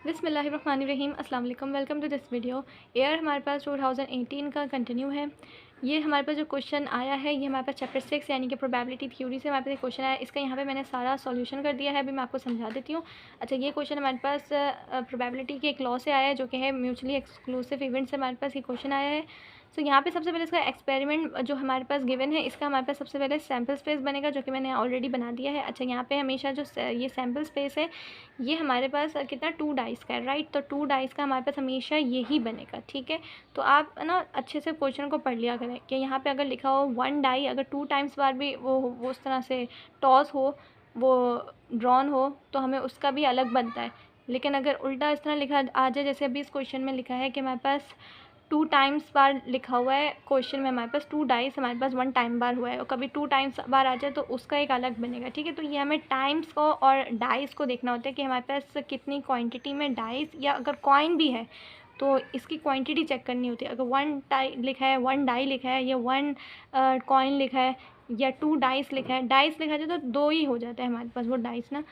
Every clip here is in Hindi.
बिस्मिल्लाहिर्रहमानिर्रहीम अस्सलाम वालेकुम। Welcome to this video. एयर हमारे पास 2018 का कंटिन्यू है। ये हमारे पास जो क्वेश्चन आया है ये हमारे पास चैप्टर 6 यानी कि प्रोबेबिलिटी थ्योरी से हमारे पास एक क्वेश्चन आया है। इसका यहाँ पे मैंने सारा सॉल्यूशन कर दिया है, अभी मैं आपको समझा देती हूँ। अच्छा, ये क्वेश्चन हमारे पास प्रोबेबिलिटी के एक लॉ से आया है जो कि है म्यूचुअली एक्सक्लूसिव इवेंट से हमारे पास ये क्वेश्चन आया है। सो यहाँ पे सबसे पहले इसका एक्सपेरिमेंट जो हमारे पास गिवन है, इसका हमारे पास सबसे पहले सैम्पल स्पेस बनेगा जो कि मैंने ऑलरेडी बना दिया है। अच्छा, यहाँ पे हमेशा जो ये सैम्पल स्पेस है ये हमारे पास कितना 2 डाइस का है, राइट। तो 2 डाइस का हमारे पास हमेशा यही बनेगा, ठीक है। तो आप ना अच्छे से क्वेश्चन को पढ़ लिया करें कि यहाँ पे अगर लिखा हो 1 डाई अगर 2 टाइम्स बार भी वो उस तरह से टॉस हो, वो ड्रॉन हो, तो हमें उसका भी अलग बनता है। लेकिन अगर उल्टा इस तरह लिखा आ जाए, जैसे अभी इस क्वेश्चन में लिखा है कि हमारे पास 2 टाइम्स बार लिखा हुआ है क्वेश्चन में, हमारे पास 2 डाइस हमारे पास 1 टाइम बार हुआ है, और कभी 2 टाइम्स बार आ जाए तो उसका एक अलग बनेगा, ठीक है। तो ये हमें टाइम्स को और डाइस को देखना होता है कि हमारे पास कितनी क्वांटिटी में डाइस, या अगर कॉइन भी है तो इसकी क्वांटिटी चेक करनी होती है। अगर 1 टाई लिखा है, 1 डाई लिखा है, या 1 कॉइन लिखा है, या 2 डाइस लिखा है, डाइस लिखा जाए तो 2 ही हो जाता है हमारे पास वो डाइस ना।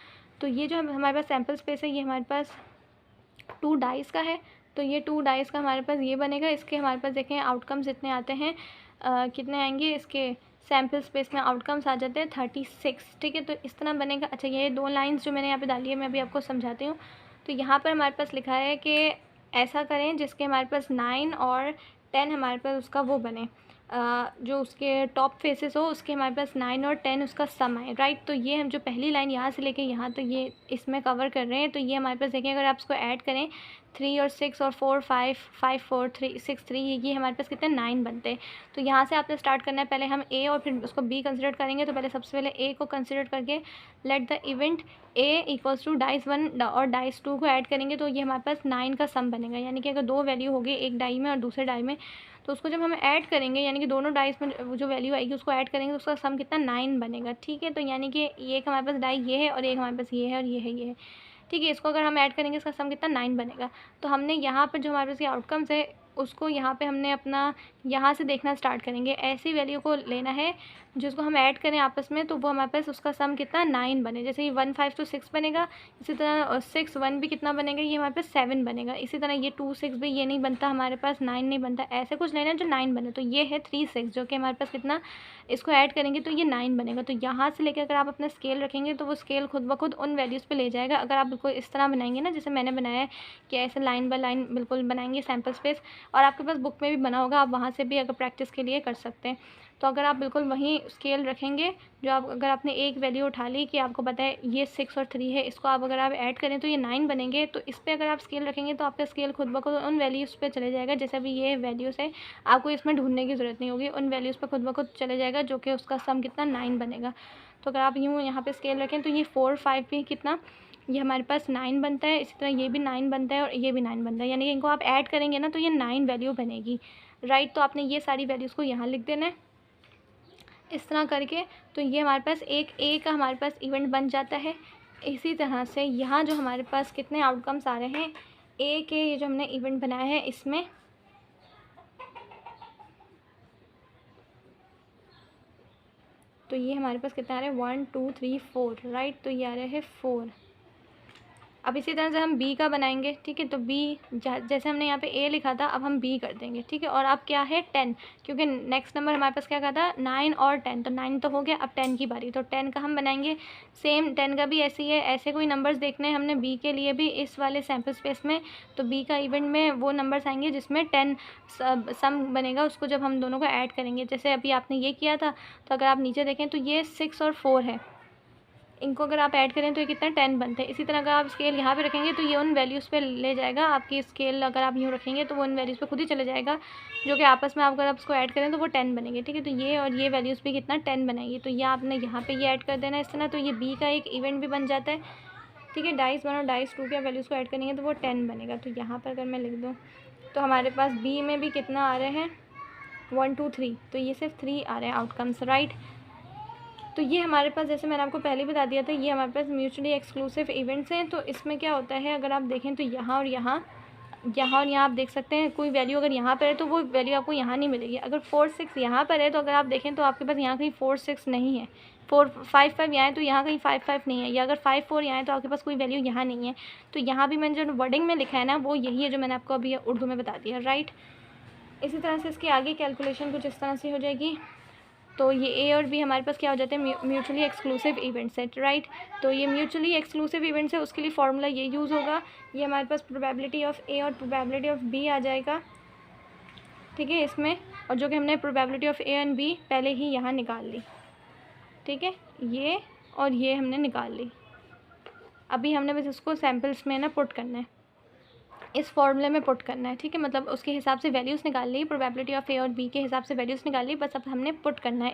तो ये जो हमारे पास सैम्पल स्पेस है ये हमारे पास 2 डाइस का है। तो ये 2 डाइस का हमारे पास ये बनेगा। इसके हमारे पास देखें आउटकम्स इतने आते हैं, कितने आएंगे इसके सैम्पल स्पेस में आउटकम्स आ जाते हैं 36, ठीक है। तो इस तरह बनेगा। अच्छा, ये 2 लाइंस जो मैंने यहाँ पे डाली है मैं अभी आपको समझाती हूँ। तो यहाँ पर हमारे पास लिखा है कि ऐसा करें जिसके हमारे पास 9 और 10 हमारे पास उसका वो बने, जो उसके टॉप फेसेस हो उसके हमारे पास 9 और 10 उसका सम आए, राइट। तो ये हम जो पहली लाइन यहाँ से लेके यहाँ तक ये इसमें कवर कर रहे हैं। तो ये हमारे पास देखें अगर आप इसको ऐड करें 3 और 6 और 4 5 5 4 3 6 3, ये हमारे पास कितने 9 बनते हैं। तो यहाँ से आपने स्टार्ट करना है, पहले हम ए और फिर उसको बी कंसिडर करेंगे। तो पहले सबसे पहले ए को कंसिडर करके let the event A equals to dice 1 और डाइस 2 को ऐड करेंगे तो ये हमारे पास 9 का सम बनेगा। यानी कि अगर 2 वैल्यू होगी एक डाई में और दूसरे डाई में, तो उसको जब हम ऐड करेंगे यानी कि दोनों डाइस में जो वैल्यू आएगी उसको ऐड करेंगे तो उसका सम कितना 9 बनेगा, ठीक है। तो यानी कि एक हमारे पास डाई ये है और एक हमारे पास ये है और ये है, ठीक है। इसको अगर हम ऐड करेंगे इसका सम कितना 9 बनेगा। तो हमने यहाँ पर जो हमारे पास ये आउटकम्स है उसको यहाँ पे हमने अपना यहाँ से देखना स्टार्ट करेंगे। ऐसी वैल्यू को लेना है जिसको हम ऐड करें आपस में तो वो हमारे पास उसका सम कितना 9 बने। जैसे ये 1 5 तो 6 बनेगा, इसी तरह 6 1 भी कितना बनेगा, ये हमारे पास 7 बनेगा। इसी तरह ये 2 6 भी ये नहीं बनता हमारे पास, 9 नहीं बनता। ऐसे कुछ लेना जो 9 बने। तो ये है 3 6 जो कि हमारे पास कितना, इसको ऐड करेंगे तो ये 9 बनेगा। तो यहाँ से लेकर अगर आप अपना स्केल रखेंगे तो वो स्केल खुद ब खुद उन वैल्यूज़ पे ले जाएगा। अगर आप बिल्कुल इस तरह बनाएंगे ना जैसे मैंने बनाया है कि ऐसे लाइन बाय लाइन बिल्कुल बनाएंगे सैम्पल स्पेस, और आपके पास बुक में भी बना होगा, आप वहाँ से भी अगर प्रैक्टिस के लिए कर सकते हैं। तो अगर आप बिल्कुल वहीं स्केल रखेंगे जो आप, अगर आपने एक वैल्यू उठा ली कि आपको पता है ये 6 और 3 है, इसको आप अगर आप ऐड करें तो ये 9 बनेंगे, तो इस पर अगर आप स्केल रखेंगे तो आपका स्केल खुद ब खुद उन वैल्यूज़ पे चले जाएगा। जैसे अभी ये वैल्यूज़ है, आपको इसमें ढूंढने की ज़रूरत नहीं होगी, उन वैल्यूज़ पे खुद ब खुद चले जाएगा जो कि उसका सम कितना 9 बनेगा। तो अगर आप यूँ यहाँ पे स्केल रखें तो ये 4 5 भी कितना, ये हमारे पास 9 बनता है। इसी तरह ये भी 9 बनता है और ये भी 9 बनता है। यानी कि इनको आप ऐड करेंगे ना तो ये 9 वैल्यू बनेगी, राइट। तो आपने ये सारी वैल्यूज़ को यहाँ लिख देना है इस तरह करके। तो ये हमारे पास एक ए का हमारे पास इवेंट बन जाता है। इसी तरह से यहाँ जो हमारे पास कितने आउटकम्स आ रहे हैं ए के, ये जो हमने इवेंट बनाया है इसमें, तो ये हमारे पास कितने आ रहे हैं 1 2 3 4, राइट। तो ये आ रहे हैं 4। अब इसी तरह से हम बी का बनाएंगे, ठीक है। तो बी जैसे हमने यहाँ पे ए लिखा था अब हम बी कर देंगे, ठीक है। और अब क्या है 10, क्योंकि नेक्स्ट नंबर हमारे पास क्या कहा था 9 और 10, तो 9 तो हो गया, अब 10 की बारी। तो 10 का हम बनाएंगे सेम, 10 का भी ऐसे ही है। ऐसे कोई नंबर्स देखने हैं हमने बी के लिए भी इस वाले सैम्पल स्पेस में, तो बी का इवेंट में वो नंबर्स आएंगे जिसमें 10 सम बनेगा, उसको जब हम दोनों को ऐड करेंगे। जैसे अभी आपने ये किया था, तो अगर आप नीचे देखें तो ये 6 और 4 है, इनको अगर आप ऐड करें तो ये कितना 10 बनते हैं। इसी तरह अगर आप स्केल यहाँ पे रखेंगे तो ये उन वैल्यूज़ पे ले जाएगा आपकी स्केल, अगर आप यूँ रखेंगे तो वो उन वैल्यूज़ पे खुद ही चले जाएगा जो कि आपस में आप अगर आप इसको ऐड करें तो वो 10 बनेंगे, ठीक है। तो ये और ये वैल्यूज़ भी कितना 10 बनाएगी। तो ये आपने यहाँ पे ये ऐड कर देना इस तरह। तो ये बी का एक इवेंट भी बन जाता है, ठीक है। डाइस 1 और डाइस 2 के वैल्यूज़ को ऐड करेंगे तो वो 10 बनेगा। तो यहाँ पर अगर मैं लिख दूँ तो हमारे पास बी में भी कितना आ रहे हैं 1 2 3, तो ये सिर्फ 3 आ रहे हैं आउटकम्स, राइट। तो ये हमारे पास जैसे मैंने आपको पहले बता दिया था ये हमारे पास म्यूचुअली एक्सक्लूसिव इवेंट्स हैं। तो इसमें क्या होता है अगर आप देखें तो यहाँ और यहाँ आप देख सकते हैं कोई वैल्यू अगर यहाँ पर है तो वो वैल्यू आपको यहाँ नहीं मिलेगी। अगर 4 6 यहाँ पर है तो अगर आप देखें तो आपके पास यहाँ कहीं 4 6 नहीं है, 4 5 5 यहाँ है तो यहाँ कहीं 5 5 नहीं है, या अगर 5 4 यहाँ है तो आपके पास कोई वैल्यू यहाँ नहीं है। तो यहाँ भी मैंने जो वर्डिंग में लिखा है ना वो यही है जो मैंने आपको अभी उर्दू में बता दिया, राइट। इसी तरह से इसकी आगे कैलकुलेशन कुछ इस तरह से हो जाएगी। तो ये ए और बी हमारे पास क्या हो जाते हैं, म्यूचुअली एक्सक्लूसिव इवेंट्स है, राइट। तो ये म्यूचुअली एक्सक्लूसिव इवेंट्स है, उसके लिए फार्मूला ये यूज़ होगा। ये हमारे पास प्रोबेबिलिटी ऑफ ए और प्रोबेबिलिटी ऑफ बी आ जाएगा, ठीक है, इसमें। और जो कि हमने probability of A and B पहले ही यहाँ निकाल ली, ठीक है, ये और ये हमने निकाल ली। अभी हमने बस इसको सैम्पल्स में ना पुट करना है, इस फॉर्मूले में पुट करना है, ठीक है। मतलब उसके हिसाब से वैल्यूज़ निकाल ली, प्रोबेबिलिटी ऑफ ए और बी के हिसाब से वैल्यूज़ निकाल ली, बस अब हमने पुट करना है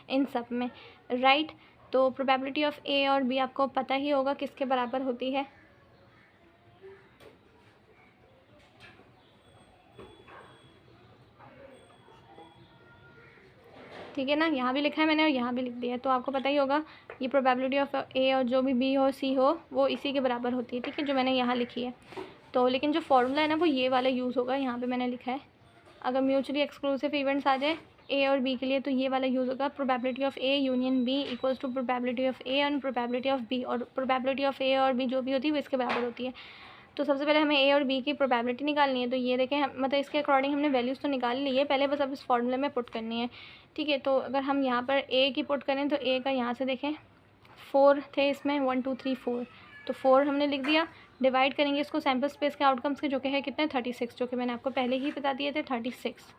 इन सब में, राइट। तो प्रोबेबिलिटी ऑफ ए और बी आपको पता ही होगा किसके बराबर होती है, ठीक है ना। यहाँ भी लिखा है मैंने और यहाँ भी लिख दिया है, तो आपको पता ही होगा ये प्रोबेबिलिटी ऑफ ए और जो भी बी हो सी हो वो इसी के बराबर होती है, ठीक है, जो मैंने यहाँ लिखी है। तो लेकिन जो फॉर्मूला है ना वो ये वाला यूज़ होगा, यहाँ पे मैंने लिखा है। अगर म्यूचुअली एक्सक्लूसिव इवेंट्स आ जाए ए और बी के लिए तो ये वाला यूज़ होगा, probability of A union B equals to probability of A and probability of B, और प्रोबेबिलिटी ऑफ ए और बी जो भी होती है वो इसके बराबर होती है। तो सबसे पहले हमें ए और बी की प्रोबेबिलिटी निकालनी है। तो ये देखें मतलब इसके अकॉर्डिंग हमने वैल्यूज़ तो निकाल ली है, पहले बस अब इस फॉर्मूले में पुट करनी है, ठीक है। तो अगर हम यहाँ पर ए की पुट करें तो ए का यहाँ से देखें 4 थे इसमें, 1 2 3 4, तो 4 हमने लिख दिया। डिवाइड करेंगे इसको सैम्पल स्पेस के आउटकम्स के, जो कि है कितने 36, जो कि मैंने आपको पहले ही बता दिए थे 36।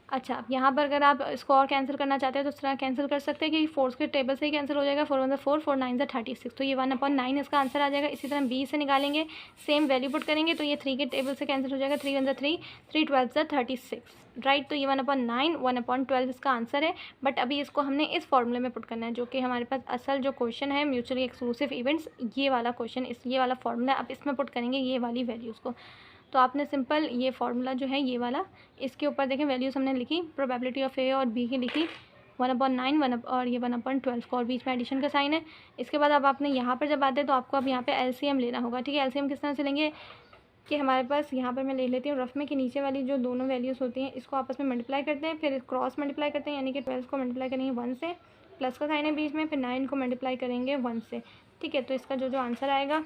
अच्छा, अब यहाँ पर अगर आप इसको और कैंसिल करना चाहते हैं तो इस तरह कैंसिल कर सकते हैं कि 4 के टेबल से ही कैंसिल हो जाएगा, 4 1 4 4 9 36, तो ये 1/9 इसका आंसर आ जाएगा। इसी तरह बी से निकालेंगे, सेम वैल्यू पुट करेंगे तो ये 3 के टेबल से कैंसिल हो जाएगा, 3 1 3 3 12 36, राइट। तो ये 1/9 1/12 इसका आंसर है। बट अभी इसको हमने इस फॉर्मूले में पुट करना है, जो कि हमारे पास असल जो क्वेश्चन है म्यूचुअली एक्सक्लूसिव इवेंट्स, ये वाला क्वेश्चन, ये वाला फॉर्मूला अब इसमें पुट करेंगे ये वाली वैल्यूज़ को। तो आपने सिंपल ये फार्मूला जो है ये वाला, इसके ऊपर देखें वैल्यूज़ हमने लिखी, प्रोबेबिलिटी ऑफ ए और बी की लिखी 1/9 और ये 1/12 को, और बीच में एडिशन का साइन है। इसके बाद अब आपने यहाँ पर जब आते हैं तो आपको अब यहाँ पे एलसीएम लेना होगा, ठीक है। एलसीएम किस तरह से लेंगे कि हमारे पास यहाँ पर मैं ले लेती हूँ रफ में कि नीचे वाली जो दोनों वैल्यूज़ होती हैं इसको आपस में मल्टीप्लाई करते हैं, फिर क्रॉस मल्टीप्लाई करते हैं, यानी कि 12 को मल्टीप्लाई करेंगे 1 से, प्लस का साइन है बीच में, फिर 9 को मल्टीप्लाई करेंगे 1 से, ठीक है। तो इसका जो आंसर आएगा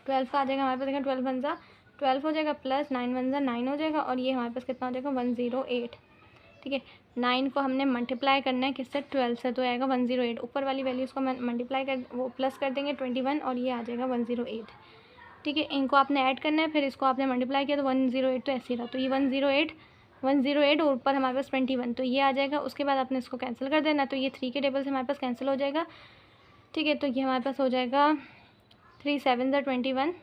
12 का आ जाएगा हमारे पास, देखें 12 1 12 हो जाएगा, प्लस 9 1 9 हो जाएगा, और ये हमारे पास कितना हो जाएगा 108, ठीक है। 9 को हमने मल्टीप्लाई करना है किससे 12 से, तो आएगा 108। ऊपर वाली वैल्यूज़ को मल्टीप्लाई कर वो प्लस कर देंगे 21, और ये आ जाएगा 108, ठीक है। इनको आपने ऐड करना है, फिर इसको आपने मल्टीप्लाई किया तो 108 तो ऐसे ही रहा, तो ये 108 और ऊपर हमारे पास 21, तो ये आ जाएगा। उसके बाद आपने इसको कैंसिल कर देना, तो ये 3 के टेबल से हमारे पास कैंसिल हो जाएगा, ठीक है। तो ये हमारे पास हो जाएगा 3 7 21,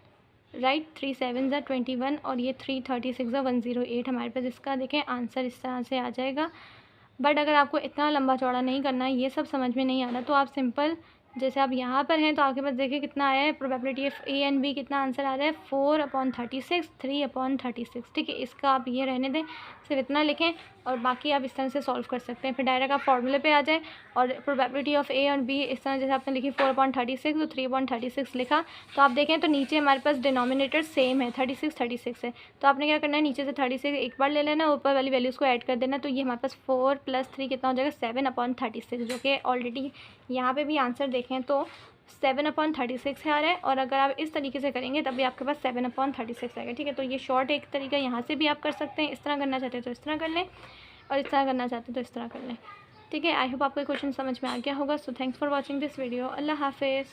राइट, 3 7 21, और ये 3 36 108 हमारे पास इसका देखें आंसर इस तरह से आ जाएगा। बट अगर आपको इतना लंबा चौड़ा नहीं करना है, ये सब समझ में नहीं आ रहा, तो आप सिंपल जैसे आप यहाँ पर हैं तो आपके पास देखिए कितना आया है, probability of A and B कितना आंसर आ रहा है 4/36 3/36, ठीक है। इसका आप ये रहने दें, सिर्फ इतना लिखें और बाकी आप इस तरह से सॉल्व कर सकते हैं। फिर डायरेक्ट आप फॉर्मूले पे आ जाएं और प्रोबेबिलिटी ऑफ ए और बी इस तरह जैसे आपने लिखी 4/36 तो 3/36 लिखा, तो आप देखें तो नीचे हमारे पास डिनोमिनेटर सेम है 36 है, तो आपने क्या करना है नीचे से 36 एक बार ले लेना, ऊपर वाली वैल्यूज़ को ऐड कर देना, तो ये हमारे पास 4 + 3 कितना हो जाएगा 7/36, जो कि ऑलरेडी यहाँ पे भी आंसर देखें तो 7/36 है आ रहा है, और अगर आप इस तरीके से करेंगे तब भी आपके पास 7/36 आएगा, ठीक है। तो ये शॉर्ट एक तरीका यहाँ से भी आप कर सकते हैं, इस तरह करना चाहते हैं तो इस तरह कर लें, और इस तरह करना चाहते हैं तो इस तरह कर लें, ठीक है। आई होप आपको क्वेश्चन समझ में आ गया होगा। So thanks for watching this video. अल्लाह हाफिज़।